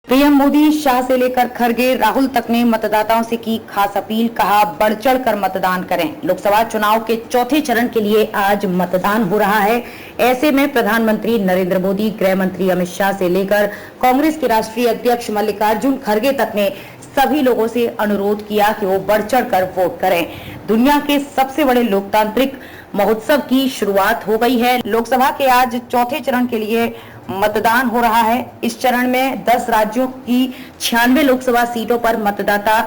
PM Modi, Shah से लेकर खरगे, राहुल तक ने मतदाताओं से की खास अपील। कहा, बढ़ चढ़ कर मतदान करें। लोकसभा चुनाव के चौथे चरण के लिए आज मतदान हो रहा है। ऐसे में प्रधानमंत्री नरेंद्र मोदी, गृह मंत्री अमित शाह से लेकर कांग्रेस के राष्ट्रीय अध्यक्ष मल्लिकार्जुन खरगे तक ने सभी लोगों से अनुरोध किया कि वो बढ़ चढ़ कर वोट करें। दुनिया के सबसे बड़े लोकतांत्रिक महोत्सव की शुरुआत हो गई है। लोकसभा के आज चौथे चरण के लिए मतदान हो रहा है। इस चरण में 10 राज्यों की 96 लोकसभा सीटों पर मतदाता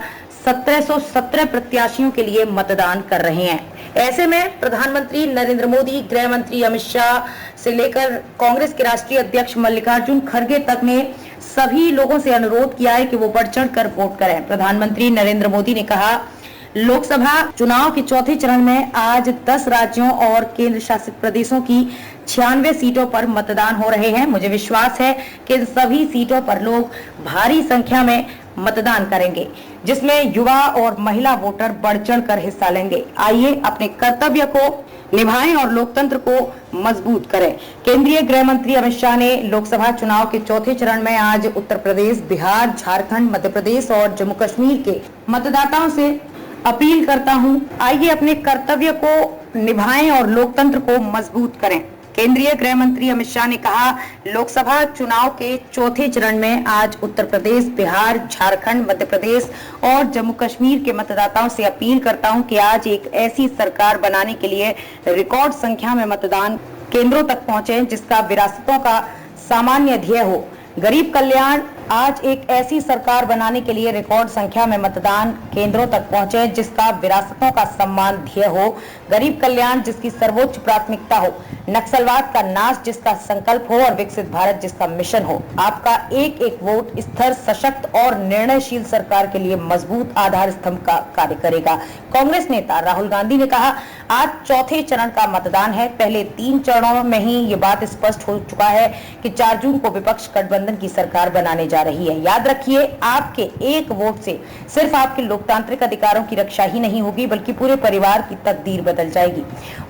1717 प्रत्याशियों के लिए मतदान कर रहे हैं। ऐसे में प्रधानमंत्री नरेंद्र मोदी, गृह मंत्री अमित शाह से लेकर कांग्रेस के राष्ट्रीय अध्यक्ष मल्लिकार्जुन खरगे तक ने सभी लोगों से अनुरोध किया है कि वो बढ़ चढ़ कर वोट करें। प्रधानमंत्री नरेंद्र मोदी ने कहा, लोकसभा चुनाव के चौथे चरण में आज 10 राज्यों और केंद्र शासित प्रदेशों की 96 सीटों पर मतदान हो रहे हैं। मुझे विश्वास है कि इन सभी सीटों पर लोग भारी संख्या में मतदान करेंगे, जिसमें युवा और महिला वोटर बढ़ चढ़ कर हिस्सा लेंगे। आइए अपने कर्तव्य को निभाएं और लोकतंत्र को मजबूत करें। केंद्रीय गृह मंत्री अमित शाह ने लोकसभा चुनाव के चौथे चरण में आज उत्तर प्रदेश, बिहार, झारखंड, मध्य प्रदेश और जम्मू कश्मीर के मतदाताओं से अपील करता हूं, आइए अपने कर्तव्य को निभाएं और लोकतंत्र को मजबूत करें। केंद्रीय गृह मंत्री अमित शाह ने कहा, लोकसभा चुनाव के चौथे चरण में आज उत्तर प्रदेश, बिहार, झारखंड, मध्य प्रदेश और जम्मू कश्मीर के मतदाताओं से अपील करता हूं कि आज एक ऐसी सरकार बनाने के लिए रिकॉर्ड संख्या में मतदान केंद्रों तक पहुंचे, जिसका विरासतों का सामान्य ध्येय हो। गरीब कल्याण। आज एक ऐसी सरकार बनाने के लिए रिकॉर्ड संख्या में मतदान केंद्रों तक पहुंचे, जिसका विरासतों का सम्मान ध्येय हो। गरीब कल्याण जिसकी सर्वोच्च प्राथमिकता हो, नक्सलवाद का नाश जिसका संकल्प हो और विकसित भारत जिसका मिशन हो। आपका एक एक वोट स्थिर, सशक्त और निर्णयशील सरकार के लिए मजबूत आधार स्तंभ का कार्य करेगा। कांग्रेस नेता राहुल गांधी ने कहा, आज चौथे चरण का मतदान है। पहले 3 चरणों में ही ये बात स्पष्ट हो चुका है कि 4 जून को विपक्ष गठबंधन की सरकार बनाने जा रही है। याद रखिए, आपके एक वोट से सिर्फ आपके लोकतांत्रिक अधिकारों की रक्षा ही नहीं होगी, बल्कि पूरे परिवार की तकदीर बदल जाएगी।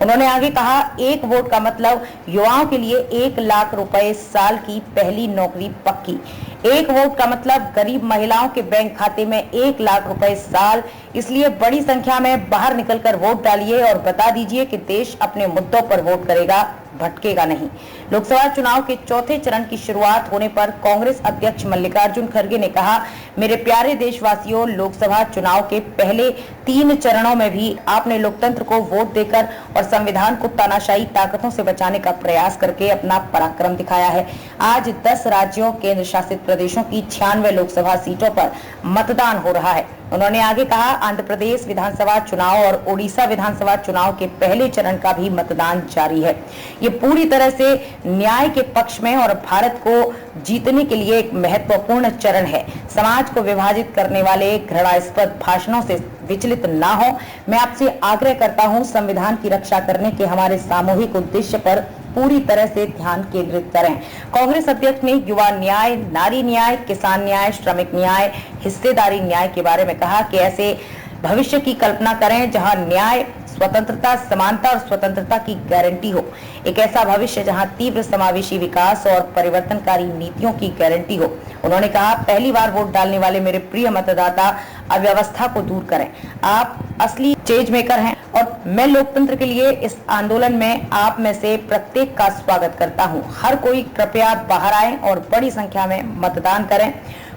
उन्होंने आगे कहा, एक वोट का मतलब युवाओं के लिए 1 लाख रुपए साल की पहली नौकरी पक्की। एक वोट का मतलब गरीब महिलाओं के बैंक खाते में 1 लाख रुपए साल। इसलिए बड़ी संख्या में बाहर निकलकर वोट डालिए और बता दीजिए कि देश अपने मुद्दों पर वोट करेगा, भटकेगा नहीं। लोकसभा चुनाव के चौथे चरण की शुरुआत होने पर कांग्रेस अध्यक्ष मल्लिकार्जुन खरगे ने कहा, मेरे प्यारे देशवासियों, लोकसभा चुनाव के पहले 3 चरणों में भी आपने लोकतंत्र को वोट देकर और संविधान को तानाशाही ताकतों से बचाने का प्रयास करके अपना पराक्रम दिखाया है। आज 10 राज्यों, केंद्र शासित प्रदेशों की 96 लोकसभा सीटों पर मतदान हो रहा है। उन्होंने आगे कहा, आंध्र प्रदेश विधानसभा चुनाव और ओडिशा विधानसभा चुनाव के पहले चरण का भी मतदान जारी है। ये पूरी तरह से न्याय के पक्ष में और भारत को जीतने के लिए एक महत्वपूर्ण चरण है। समाज को विभाजित करने वाले घृणास्पद भाषणों से विचलित ना हो। मैं आपसे आग्रह करता हूं, संविधान की रक्षा करने के हमारे सामूहिक उद्देश्य पर पूरी तरह से ध्यान केंद्रित करें। कांग्रेस अध्यक्ष ने युवा न्याय, नारी न्याय, किसान न्याय, श्रमिक न्याय, हिस्सेदारी न्याय के बारे में कहा कि ऐसे भविष्य की कल्पना करें जहां न्याय, स्वतंत्रता, समानता और स्वतंत्रता की गारंटी हो। एक ऐसा भविष्य जहां तीव्र समावेशी विकास और परिवर्तनकारी नीतियों की गारंटी हो। उन्होंने कहा, पहली बार वोट डालने वाले मेरे प्रिय मतदाता, अव्यवस्था को दूर करें। आप असली चेंज मेकर हैं और मैं लोकतंत्र के लिए इस आंदोलन में आप में से प्रत्येक का स्वागत करता हूं। हर कोई कृपया बाहर आए और बड़ी संख्या में मतदान करें।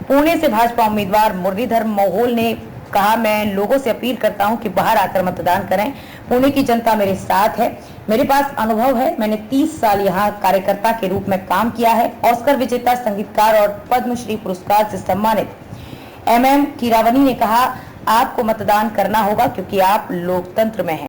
पुणे से भाजपा उम्मीदवार मुरलीधर मोहोल ने कहा, मैं लोगों से अपील करता हूं कि बाहर आकर मतदान करें। पुणे की जनता मेरे साथ है। मेरे पास अनुभव है। मैंने 30 साल यहाँ कार्यकर्ता के रूप में काम किया है। ऑस्कर विजेता संगीतकार और पद्मश्री पुरस्कार से सम्मानित MM कीरावनी ने कहा, आपको मतदान करना होगा क्योंकि आप लोकतंत्र में हैं।